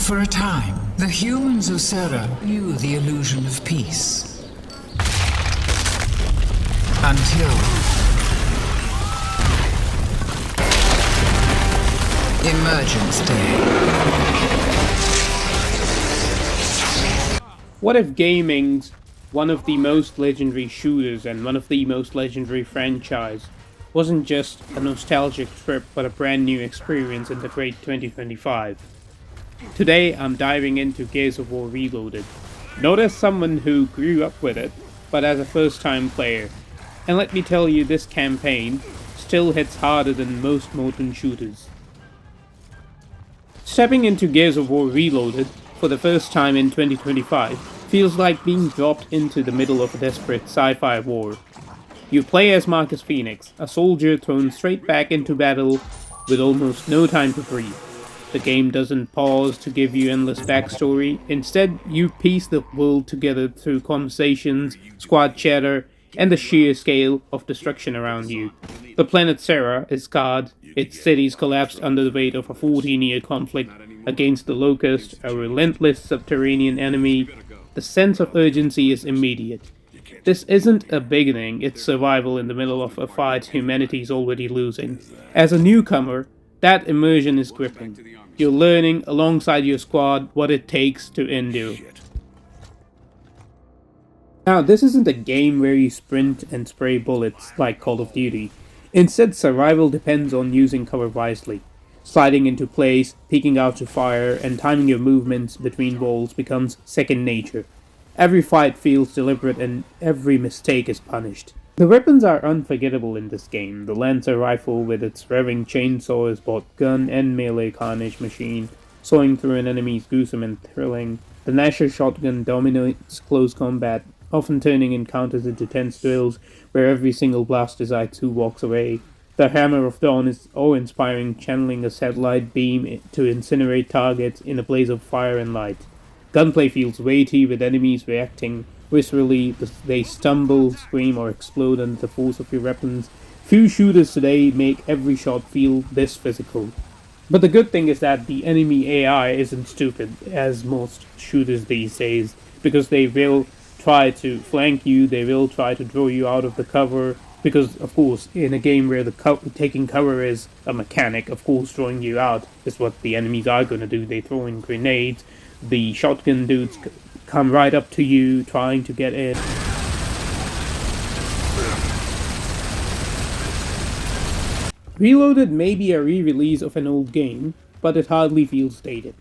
For a time, the humans of Sera knew the illusion of peace. Until Emergence Day. What if gaming's one of the most legendary shooters and one of the most legendary franchise wasn't just a nostalgic trip but a brand new experience in the great 2025? Today I'm diving into Gears of War Reloaded, not as someone who grew up with it, but as a first time player. And let me tell you, this campaign still hits harder than most modern shooters. Stepping into Gears of War Reloaded for the first time in 2025 feels like being dropped into the middle of a desperate sci-fi war. You play as Marcus Phoenix, a soldier thrown straight back into battle with almost no time to breathe. The game doesn't pause to give you endless backstory. Instead, you piece the world together through conversations, squad chatter, and the sheer scale of destruction around you. The planet Sera is scarred, its cities collapsed under the weight of a 14-year conflict against the Locust, a relentless subterranean enemy. The sense of urgency is immediate. This isn't a beginning, it's survival in the middle of a fight humanity is already losing. As a newcomer, that immersion is gripping. You're learning alongside your squad what it takes to endure. Now, this isn't a game where you sprint and spray bullets like Call of Duty. Instead, survival depends on using cover wisely. Sliding into place, peeking out to fire, and timing your movements between walls becomes second nature. Every fight feels deliberate and every mistake is punished. The weapons are unforgettable in this game. The Lancer rifle with its revving chainsaw is both gun and melee carnage machine, sawing through an enemy's gruesome and thrilling. The Nasher shotgun dominates close combat, often turning encounters into tense duels where every single blast decides who walks away. The Hammer of Dawn is awe-inspiring, channeling a satellite beam to incinerate targets in a blaze of fire and light. Gunplay feels weighty, with enemies reacting viscerally. They stumble, scream, or explode under the force of your weapons. Few shooters today make every shot feel this physical. But the good thing is that the enemy AI isn't stupid, as most shooters these days, because they will try to flank you, they will try to draw you out of the cover, because, of course, in a game where taking cover is a mechanic, of course, drawing you out is what the enemies are going to do. They throw in grenades, the shotgun dudes come right up to you, trying to get in. Reloaded may be a re-release of an old game, but it hardly feels dated.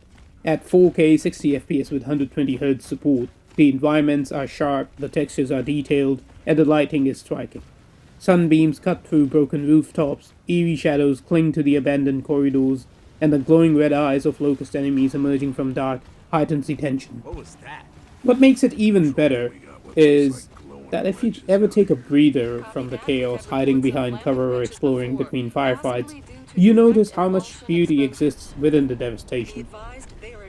At 4K 60fps with 120Hz support, the environments are sharp, the textures are detailed, and the lighting is striking. Sunbeams cut through broken rooftops, eerie shadows cling to the abandoned corridors, and the glowing red eyes of Locust enemies emerging from dark heightens the tension. What makes it even better is that if you ever take a breather from the chaos hiding behind cover or exploring between firefights, you notice how much beauty exists within the devastation.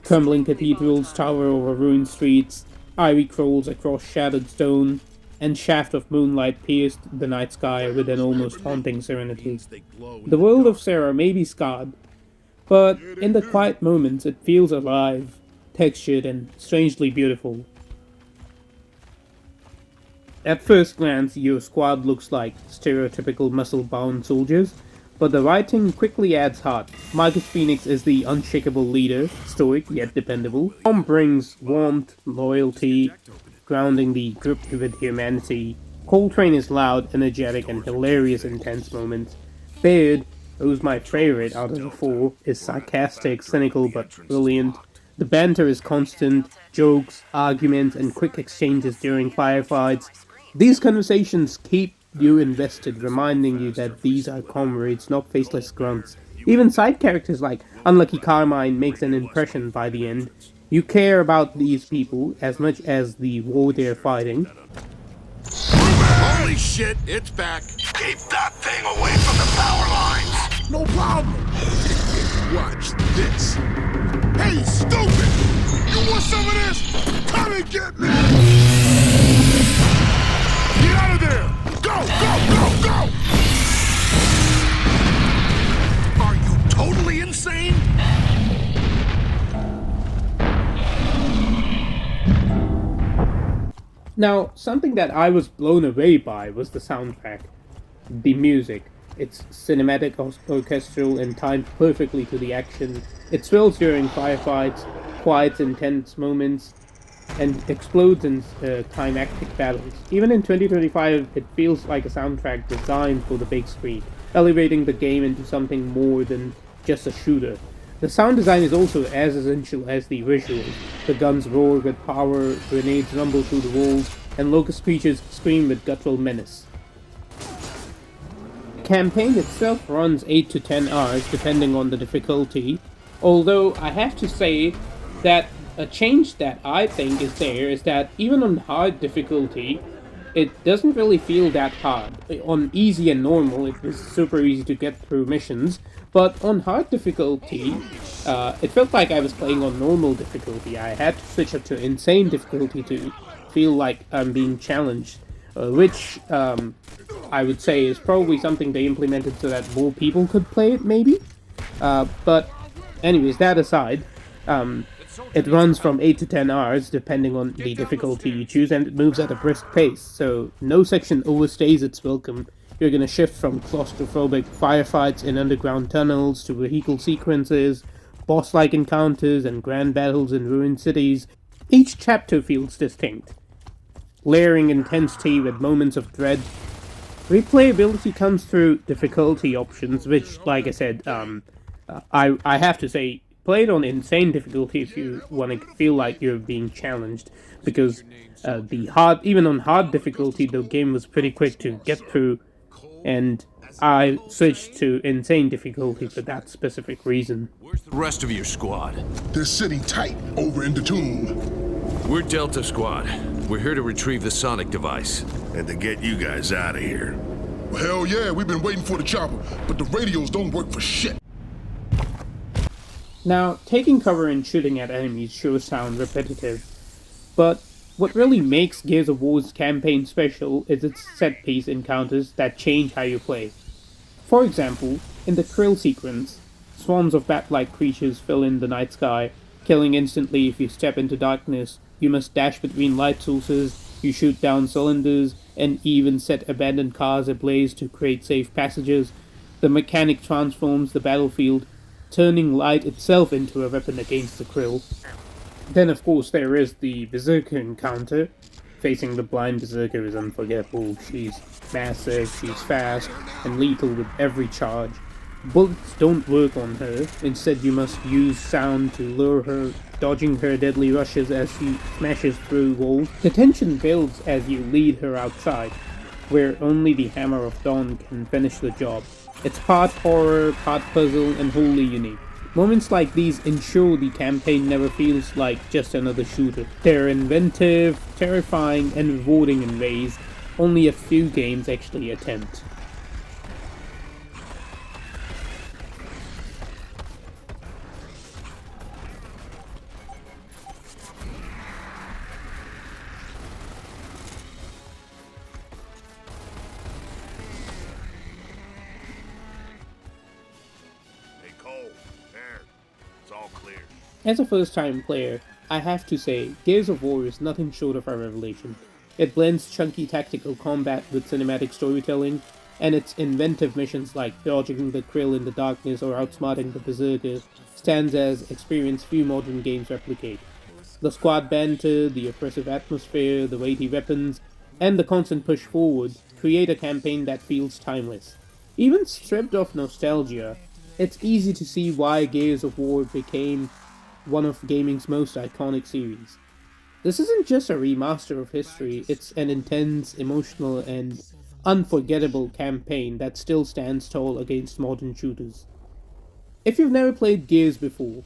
Crumbling cathedrals tower over ruined streets, ivy crawls across shattered stone, and shaft of moonlight pierced the night sky with an almost haunting serenity. The world of Sera may be scarred, but in the quiet moments it feels alive, textured, and strangely beautiful. At first glance, your squad looks like stereotypical muscle-bound soldiers, but the writing quickly adds heart. Marcus Phoenix is the unshakable leader, stoic yet dependable. Tom brings warmth, loyalty, grounding the group with humanity. Coltrane is loud, energetic, and hilarious in tense moments. Baird, who's my favorite out of the four, is sarcastic, cynical, but brilliant. The banter is constant, jokes, arguments, and quick exchanges during firefights. These conversations keep you invested, reminding you that these are comrades, not faceless grunts. Even side characters like Unlucky Carmine makes an impression by the end. You care about these people as much as the war they're fighting. Holy shit, it's back. Keep that thing away from the power lines. No problem. Watch this. Hey, stupid! You want some of this? Come and get me! Get out of there! Go, go, go, go! Are you totally insane? Now, something that I was blown away by was the soundtrack. The music. It's cinematic, orchestral, and timed perfectly to the action. It swells during firefights, quiets in tense moments, and explodes in climactic battles. Even in 2025, it feels like a soundtrack designed for the big screen, elevating the game into something more than just a shooter. The sound design is also as essential as the visuals. The guns roar with power, grenades rumble through the walls, and locust creatures scream with guttural menace. The campaign itself runs 8 to 10 hours depending on the difficulty, although I have to say that a change that I think is there is that even on hard difficulty, it doesn't really feel that hard. On easy and normal, it was super easy to get through missions, but on hard difficulty, it felt like I was playing on normal difficulty. I had to switch up to insane difficulty to feel like I'm being challenged, which I would say is probably something they implemented so that more people could play it, maybe? But anyways, that aside, it runs from 8 to 10 hours, depending on the difficulty you choose, and it moves at a brisk pace, so no section overstays its welcome. You're gonna shift from claustrophobic firefights in underground tunnels to vehicle sequences, boss-like encounters, and grand battles in ruined cities. Each chapter feels distinct, layering intensity with moments of dread. Replayability comes through difficulty options, which, like I said, I have to say, play it on insane difficulty if you want to feel like you're being challenged, because even on hard difficulty, the game was pretty quick to get through, and I switched to insane difficulty for that specific reason. Where's the rest of your squad? They're sitting tight over in the tomb. We're Delta Squad. We're here to retrieve the sonic device. And to get you guys out of here. Well, hell yeah, we've been waiting for the chopper, but the radios don't work for shit. Now, taking cover and shooting at enemies sure sound repetitive, but what really makes Gears of War's campaign special is its set-piece encounters that change how you play. For example, in the Kryll sequence, swarms of bat-like creatures fill in the night sky, killing instantly if you step into darkness. You must dash between light sources, you shoot down cylinders, and even set abandoned cars ablaze to create safe passages. The mechanic transforms the battlefield, turning light itself into a weapon against the Kryll. Then of course there is the Berserker encounter. Facing the blind Berserker is unforgettable. She's massive, she's fast, and lethal with every charge. Bullets don't work on her, instead you must use sound to lure her, dodging her deadly rushes as she smashes through walls. The tension builds as you lead her outside, where only the Hammer of Dawn can finish the job. It's part horror, part puzzle, and wholly unique. Moments like these ensure the campaign never feels like just another shooter. They're inventive, terrifying, and rewarding in ways only a few games actually attempt. As a first-time player, I have to say, Gears of War is nothing short of a revelation. It blends chunky tactical combat with cinematic storytelling, and its inventive missions like dodging the Kryll in the darkness or outsmarting the Berserker stands as experience few modern games replicate. The squad banter, the oppressive atmosphere, the weighty weapons, and the constant push forward create a campaign that feels timeless. Even stripped of nostalgia, it's easy to see why Gears of War became one of gaming's most iconic series. This isn't just a remaster of history, it's an intense, emotional, and unforgettable campaign that still stands tall against modern shooters. If you've never played Gears before,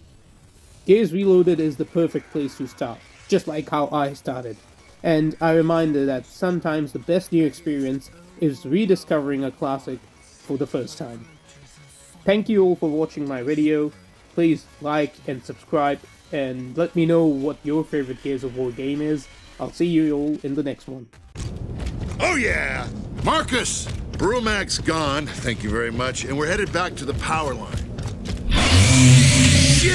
Gears Reloaded is the perfect place to start, just like how I started. And a reminder that sometimes the best new experience is rediscovering a classic for the first time. Thank you all for watching my video. Please like and subscribe and let me know what your favorite Gears of War game is. I'll see you all in the next one. Oh yeah! Marcus! Brumac's gone, thank you very much, and we're headed back to the power line. Shit!